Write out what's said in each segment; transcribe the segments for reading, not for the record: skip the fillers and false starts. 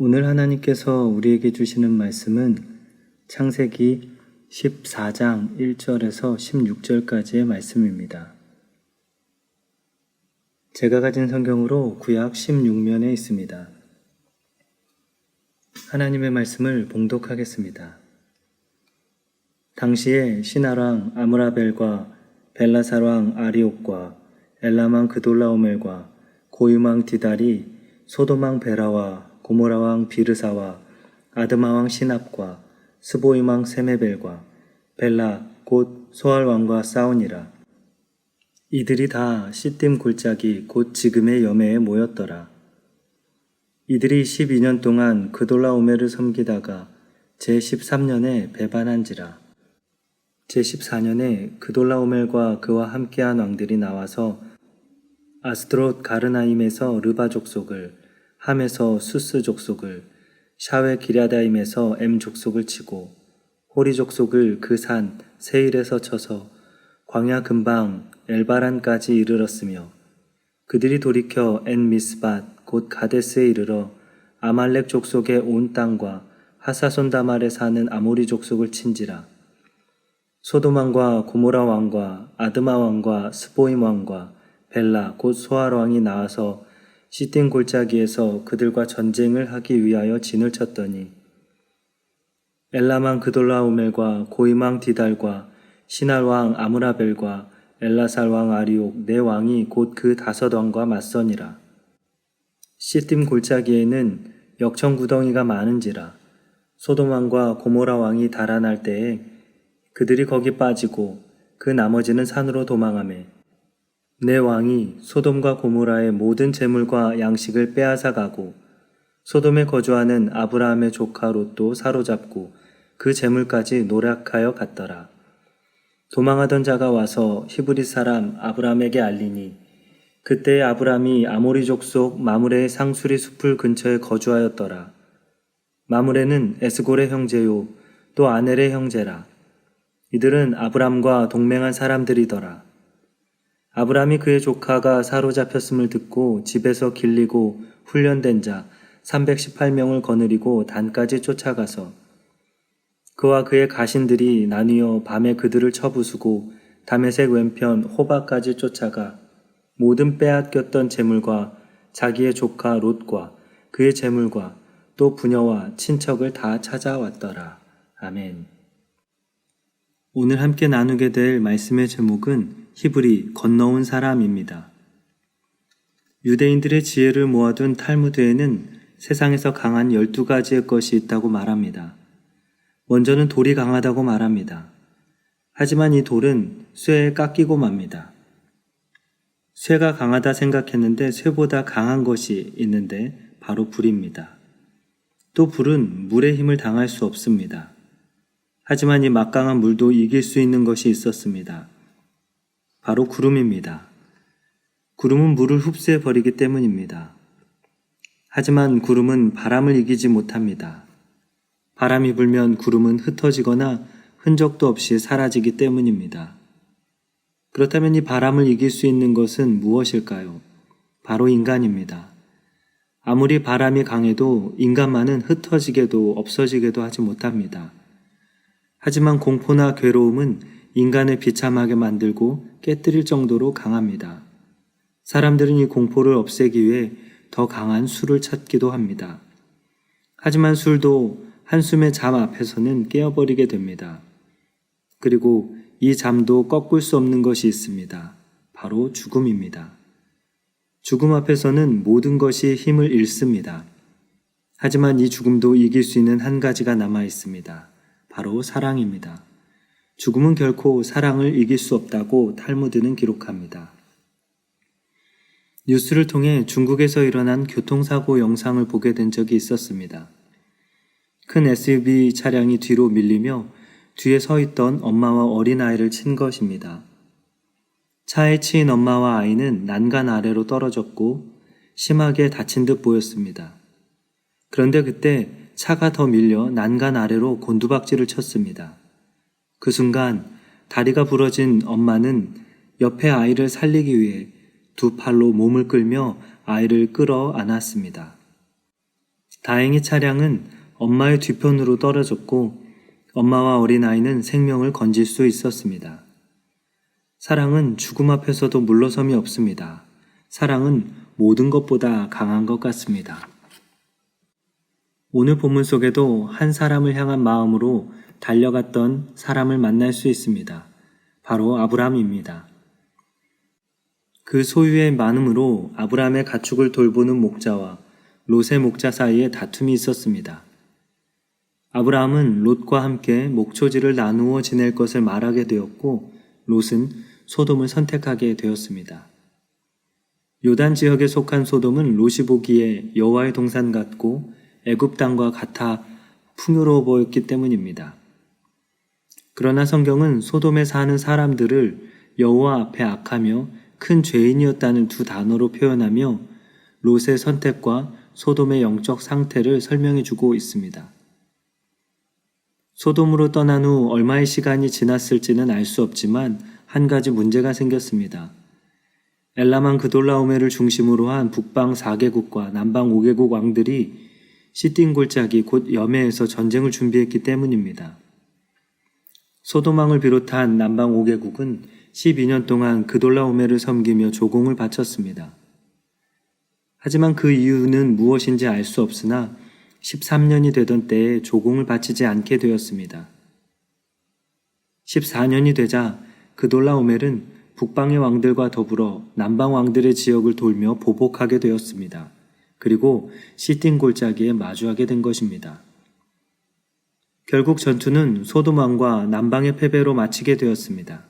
오늘 하나님께서 우리에게 주시는 말씀은 창세기 14장 1절에서 16절까지의 말씀입니다. 제가 가진 성경으로 구약 16면에 있습니다. 하나님의 말씀을 봉독하겠습니다. 당시에 시나랑 아므라벨과 벨라살 왕 아리옥과 엘람 왕 그돌라오멜과 고임 왕 디달이 소돔 왕 베라와 고모라 왕 비르사와 아드마 왕 시납과 스보임 왕 세메벨과 벨라 곧 소알 왕과 싸우니라. 이들이 다 시딤 골짜기 곧 지금의 여매에 모였더라. 이들이 12년 동안 그돌라오멜을 섬기다가 제13년에 배반한지라. 제14년에 그돌라오멜과 그와 함께한 왕들이 나와서 아스드롯 가르나임에서 르바 족속을, 함에서 수스 족속을, 샤웨 기랴다임에서 엠 족속을 치고 호리 족속을 그 산 세일에서 쳐서 광야 근방 엘바란까지 이르렀으며 그들이 돌이켜 엔 미스밧 곧 가데스에 이르러 아말렉 족속의 온 땅과 하사손 다말에 사는 아모리 족속을 친지라. 소돔 왕과 고모라 왕과 아드마 왕과 스보임 왕과 벨라 곧 소알 왕이 나와서 시딤 골짜기에서 그들과 전쟁을 하기 위하여 진을 쳤더니 엘람 왕 그돌라오멜과 고임 왕 디달과 시날 왕 아므라벨과 엘라살 왕 아리옥 네 왕이 곧 그 5 왕과 맞서니라. 시딤 골짜기에는 역청 구덩이가 많은지라. 소돔 왕과 고모라 왕이 달아날 때에 그들이 거기 빠지고 그 나머지는 산으로 도망하매 네 왕이 소돔과 고모라의 모든 재물과 양식을 빼앗아 가고 소돔에 거주하는 아브라함의 조카 롯도 사로잡고 그 재물까지 노략하여 갔더라. 도망하던 자가 와서 히브리 사람 아브라함에게 알리니 그때 아브라함이 아모리 족속 마므레의 상수리 숲을 근처에 거주하였더라. 마므레는 에스골의 형제요 또 아넬의 형제라. 이들은 아브람과 동맹한 사람들이더라. 아브람이 그의 조카가 사로잡혔음을 듣고 집에서 길리고 훈련된 자 318명을 거느리고 단까지 쫓아가서 그와 그의 가신들이 나뉘어 밤에 그들을 쳐부수고 다메섹 왼편 호바까지 쫓아가 모든 빼앗겼던 재물과 자기의 조카 롯과 그의 재물과 또 부녀와 친척을 다 찾아왔더라. 아멘. 오늘 함께 나누게 될 말씀의 제목은 히브리 건너온 사람입니다. 유대인들의 지혜를 모아둔 탈무드에는 세상에서 강한 12가지의 것이 있다고 말합니다. 먼저는 돌이 강하다고 말합니다. 하지만 이 돌은 쇠에 깎이고 맙니다. 쇠가 강하다 생각했는데 쇠보다 강한 것이 있는데 바로 불입니다. 또 불은 물의 힘을 당할 수 없습니다. 하지만 이 막강한 물도 이길 수 있는 것이 있었습니다. 바로 구름입니다. 구름은 물을 흡수해버리기 때문입니다. 하지만 구름은 바람을 이기지 못합니다. 바람이 불면 구름은 흩어지거나 흔적도 없이 사라지기 때문입니다. 그렇다면 이 바람을 이길 수 있는 것은 무엇일까요? 바로 인간입니다. 아무리 바람이 강해도 인간만은 흩어지게도 없어지게도 하지 못합니다. 하지만 공포나 괴로움은 인간을 비참하게 만들고 깨뜨릴 정도로 강합니다. 사람들은 이 공포를 없애기 위해 더 강한 술을 찾기도 합니다. 하지만 술도 한숨의 잠 앞에서는 깨어버리게 됩니다. 그리고 이 잠도 꺾을 수 없는 것이 있습니다. 바로 죽음입니다. 죽음 앞에서는 모든 것이 힘을 잃습니다. 하지만 이 죽음도 이길 수 있는 한 가지가 남아 있습니다. 바로 사랑입니다. 죽음은 결코 사랑을 이길 수 없다고 탈무드는 기록합니다. 뉴스를 통해 중국에서 일어난 교통사고 영상을 보게 된 적이 있었습니다. 큰 SUV 차량이 뒤로 밀리며 뒤에 서 있던 엄마와 어린아이를 친 것입니다. 차에 치인 엄마와 아이는 난간 아래로 떨어졌고 심하게 다친 듯 보였습니다. 그런데 그때 차가 더 밀려 난간 아래로 곤두박질을 쳤습니다. 그 순간 다리가 부러진 엄마는 옆에 아이를 살리기 위해 2 팔로 몸을 끌며 아이를 끌어 안았습니다. 다행히 차량은 엄마의 뒤편으로 떨어졌고 엄마와 어린아이는 생명을 건질 수 있었습니다. 사랑은 죽음 앞에서도 물러섬이 없습니다. 사랑은 모든 것보다 강한 것 같습니다. 오늘 본문 속에도 한 사람을 향한 마음으로 달려갔던 사람을 만날 수 있습니다. 바로 아브라함입니다. 그 소유의 많음으로 아브라함의 가축을 돌보는 목자와 롯의 목자 사이에 다툼이 있었습니다. 아브라함은 롯과 함께 목초지를 나누어 지낼 것을 말하게 되었고 롯은 소돔을 선택하게 되었습니다. 요단 지역에 속한 소돔은 롯이 보기에 여호와의 동산 같고 애굽 땅과 같아 풍요로워 보였기 때문입니다. 그러나 성경은 소돔에 사는 사람들을 여호와 앞에 악하며 큰 죄인이었다는 두 단어로 표현하며 롯의 선택과 소돔의 영적 상태를 설명해 주고 있습니다. 소돔으로 떠난 후 얼마의 시간이 지났을지는 알 수 없지만 한 가지 문제가 생겼습니다. 엘라만 그돌라오메를 중심으로 한 북방 4개국과 남방 5개국 왕들이 시딘 골짜기 곧 여메에서 전쟁을 준비했기 때문입니다. 소돔 왕을 비롯한 남방 5개국은 12년 동안 그돌라오메를 섬기며 조공을 바쳤습니다. 하지만 그 이유는 무엇인지 알 수 없으나 13년이 되던 때에 조공을 바치지 않게 되었습니다. 14년이 되자 그돌라오멜은 북방의 왕들과 더불어 남방 왕들의 지역을 돌며 보복하게 되었습니다. 그리고 시딘 골짜기에 마주하게 된 것입니다. 결국 전투는 소돔 왕과 남방의 패배로 마치게 되었습니다.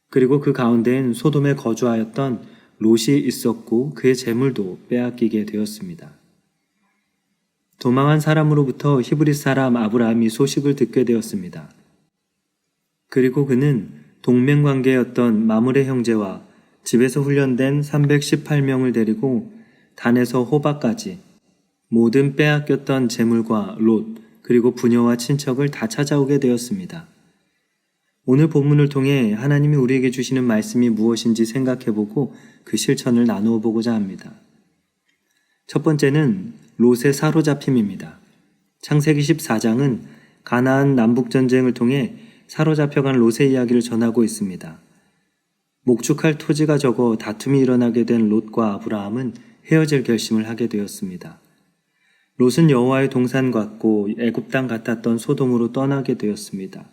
그리고 그 가운데엔 소돔에 거주하였던 롯이 있었고 그의 재물도 빼앗기게 되었습니다. 도망한 사람으로부터 히브리 사람 아브라함이 소식을 듣게 되었습니다. 그리고 그는 동맹관계였던 마므레 형제와 집에서 훈련된 318명을 데리고 단에서 호바까지 모든 빼앗겼던 재물과 롯 그리고 부녀와 친척을 다 찾아오게 되었습니다. 오늘 본문을 통해 하나님이 우리에게 주시는 말씀이 무엇인지 생각해보고 그 실천을 나누어 보고자 합니다. 첫 번째는 롯의 사로잡힘입니다. 창세기 14장은 가나안 남북전쟁을 통해 사로잡혀간 롯의 이야기를 전하고 있습니다. 목축할 토지가 적어 다툼이 일어나게 된 롯과 아브라함은 헤어질 결심을 하게 되었습니다. 롯은 여호와의 동산 같고 애굽 땅 같았던 소돔으로 떠나게 되었습니다.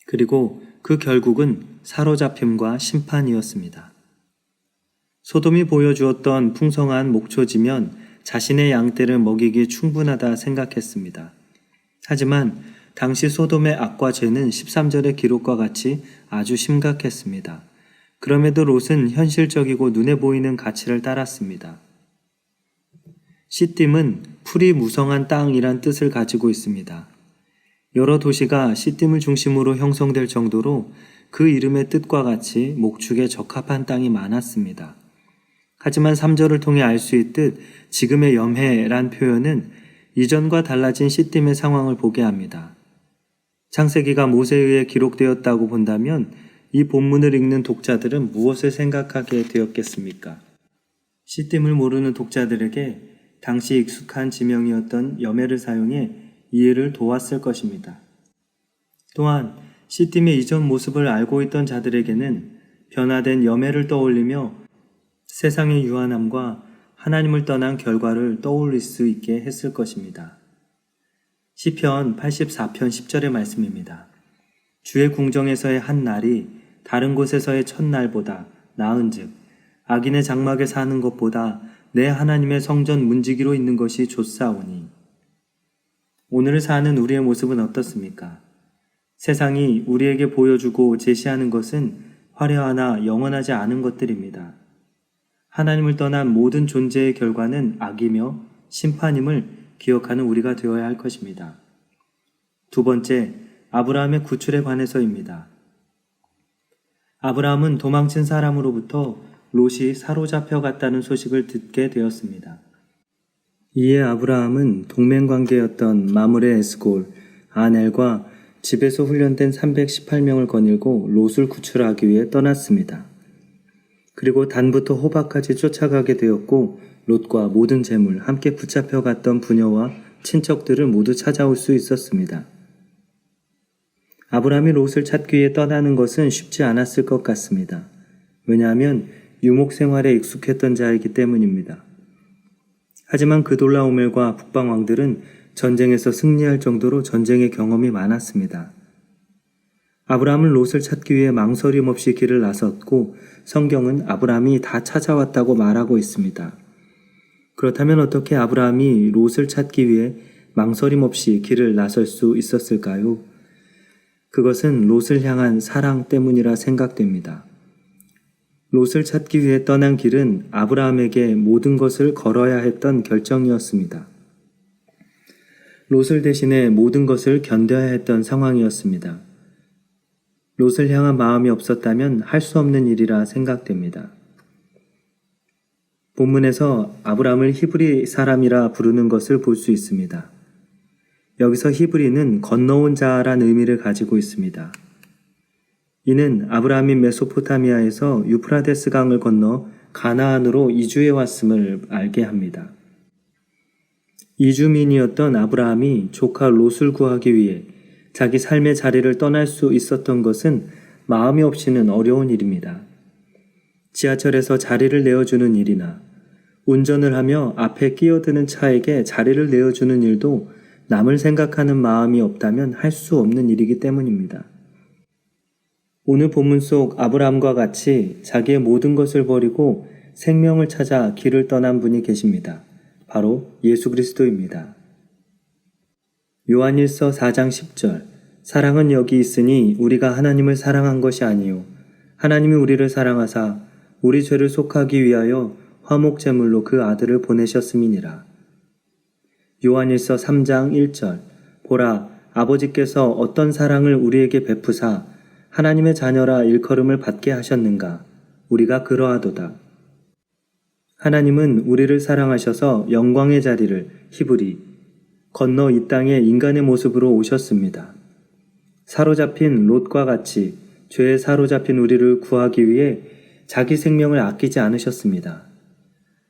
그리고 그 결국은 사로잡힘과 심판이었습니다. 소돔이 보여주었던 풍성한 목초지면 자신의 양떼를 먹이기에 충분하다 생각했습니다. 하지만 당시 소돔의 악과 죄는 13절의 기록과 같이 아주 심각했습니다. 그럼에도 롯은 현실적이고 눈에 보이는 가치를 따랐습니다. 시딤은 풀이 무성한 땅이란 뜻을 가지고 있습니다. 여러 도시가 시딤을 중심으로 형성될 정도로 그 이름의 뜻과 같이 목축에 적합한 땅이 많았습니다. 하지만 3절을 통해 알 수 있듯 지금의 염해란 표현은 이전과 달라진 시딤의 상황을 보게 합니다. 창세기가 모세에 의해 기록되었다고 본다면 이 본문을 읽는 독자들은 무엇을 생각하게 되었겠습니까? 시딤을 모르는 독자들에게 당시 익숙한 지명이었던 염해를 사용해 이해를 도왔을 것입니다. 또한 시딤의 이전 모습을 알고 있던 자들에게는 변화된 염해를 떠올리며 세상의 유한함과 하나님을 떠난 결과를 떠올릴 수 있게 했을 것입니다. 시편 84편 10절의 말씀입니다. 주의 궁정에서의 한 날이 다른 곳에서의 첫날보다 나은즉 악인의 장막에 사는 것보다 내 하나님의 성전 문지기로 있는 것이 좋사오니. 오늘을 사는 우리의 모습은 어떻습니까? 세상이 우리에게 보여주고 제시하는 것은 화려하나 영원하지 않은 것들입니다. 하나님을 떠난 모든 존재의 결과는 악이며 심판임을 기억하는 우리가 되어야 할 것입니다. 두 번째, 아브라함의 구출에 관해서입니다. 아브라함은 도망친 사람으로부터 롯이 사로잡혀 갔다는 소식을 듣게 되었습니다. 이에 아브라함은 동맹관계였던 마므레 에스골, 아넬과 집에서 훈련된 318명을 거닐고 롯을 구출하기 위해 떠났습니다. 그리고 단부터 호박까지 쫓아가게 되었고 롯과 모든 재물, 함께 붙잡혀 갔던 부녀와 친척들을 모두 찾아올 수 있었습니다. 아브라함이 롯을 찾기 위해 떠나는 것은 쉽지 않았을 것 같습니다. 왜냐하면 유목 생활에 익숙했던 자이기 때문입니다. 하지만 그돌라오멜과 북방 왕들은 전쟁에서 승리할 정도로 전쟁의 경험이 많았습니다. 아브라함은 롯을 찾기 위해 망설임 없이 길을 나섰고 성경은 아브라함이 다 찾아왔다고 말하고 있습니다. 그렇다면 어떻게 아브라함이 롯을 찾기 위해 망설임 없이 길을 나설 수 있었을까요? 그것은 롯을 향한 사랑 때문이라 생각됩니다. 롯을 찾기 위해 떠난 길은 아브라함에게 모든 것을 걸어야 했던 결정이었습니다. 롯을 대신해 모든 것을 견뎌야 했던 상황이었습니다. 롯을 향한 마음이 없었다면 할 수 없는 일이라 생각됩니다. 본문에서 아브라함을 히브리 사람이라 부르는 것을 볼 수 있습니다. 여기서 히브리는 건너온 자란 의미를 가지고 있습니다. 이는 아브라함이 메소포타미아에서 유프라데스 강을 건너 가나안으로 이주해 왔음을 알게 합니다. 이주민이었던 아브라함이 조카 롯을 구하기 위해 자기 삶의 자리를 떠날 수 있었던 것은 마음이 없이는 어려운 일입니다. 지하철에서 자리를 내어주는 일이나 운전을 하며 앞에 끼어드는 차에게 자리를 내어주는 일도 남을 생각하는 마음이 없다면 할 수 없는 일이기 때문입니다. 오늘 본문 속 아브라함과 같이 자기의 모든 것을 버리고 생명을 찾아 길을 떠난 분이 계십니다. 바로 예수 그리스도입니다. 요한일서 4장 10절 사랑은 여기 있으니 우리가 하나님을 사랑한 것이 아니요 하나님이 우리를 사랑하사 우리 죄를 속하기 위하여 화목제물로 그 아들을 보내셨음이니라. 요한일서 3장 1절 보라 아버지께서 어떤 사랑을 우리에게 베푸사 하나님의 자녀라 일컬음을 받게 하셨는가 우리가 그러하도다. 하나님은 우리를 사랑하셔서 영광의 자리를 히브리 건너 이 땅에 인간의 모습으로 오셨습니다. 사로잡힌 롯과 같이 죄에 사로잡힌 우리를 구하기 위해 자기 생명을 아끼지 않으셨습니다.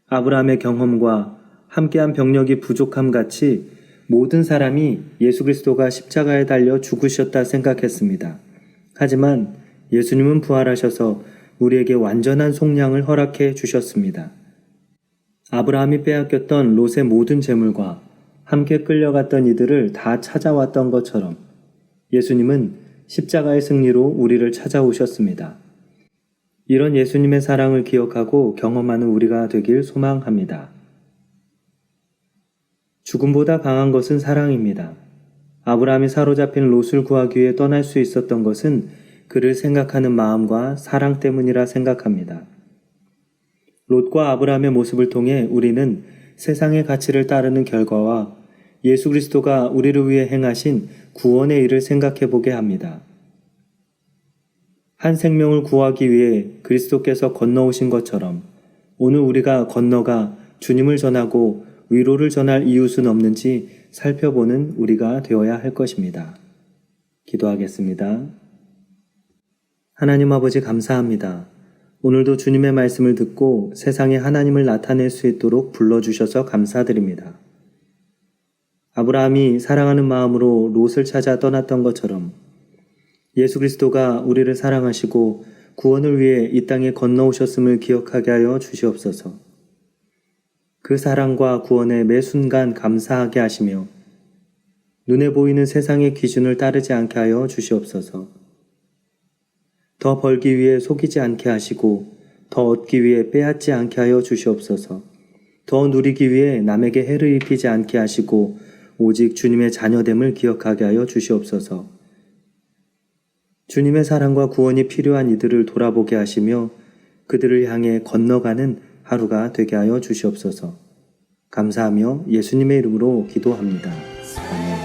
아브라함의 경험과 함께한 병력이 부족함 같이 모든 사람이 예수 그리스도가 십자가에 달려 죽으셨다 생각했습니다. 하지만 예수님은 부활하셔서 우리에게 완전한 속량을 허락해 주셨습니다. 아브라함이 빼앗겼던 롯의 모든 재물과 함께 끌려갔던 이들을 다 찾아왔던 것처럼 예수님은 십자가의 승리로 우리를 찾아오셨습니다. 이런 예수님의 사랑을 기억하고 경험하는 우리가 되길 소망합니다. 죽음보다 강한 것은 사랑입니다. 아브라함이 사로잡힌 롯을 구하기 위해 떠날 수 있었던 것은 그를 생각하는 마음과 사랑 때문이라 생각합니다. 롯과 아브라함의 모습을 통해 우리는 세상의 가치를 따르는 결과와 예수 그리스도가 우리를 위해 행하신 구원의 일을 생각해 보게 합니다. 한 생명을 구하기 위해 그리스도께서 건너오신 것처럼 오늘 우리가 건너가 주님을 전하고 위로를 전할 이웃은 없는지 살펴보는 우리가 되어야 할 것입니다. 기도하겠습니다. 하나님 아버지 감사합니다. 오늘도 주님의 말씀을 듣고 세상에 하나님을 나타낼 수 있도록 불러주셔서 감사드립니다. 아브라함이 사랑하는 마음으로 롯을 찾아 떠났던 것처럼 예수 그리스도가 우리를 사랑하시고 구원을 위해 이 땅에 건너오셨음을 기억하게 하여 주시옵소서. 그 사랑과 구원에 매 순간 감사하게 하시며 눈에 보이는 세상의 기준을 따르지 않게 하여 주시옵소서. 더 벌기 위해 속이지 않게 하시고 더 얻기 위해 빼앗지 않게 하여 주시옵소서. 더 누리기 위해 남에게 해를 입히지 않게 하시고 오직 주님의 자녀됨을 기억하게 하여 주시옵소서. 주님의 사랑과 구원이 필요한 이들을 돌아보게 하시며 그들을 향해 건너가는 하루가 되게 하여 주시옵소서. 감사하며 예수님의 이름으로 기도합니다. 아멘.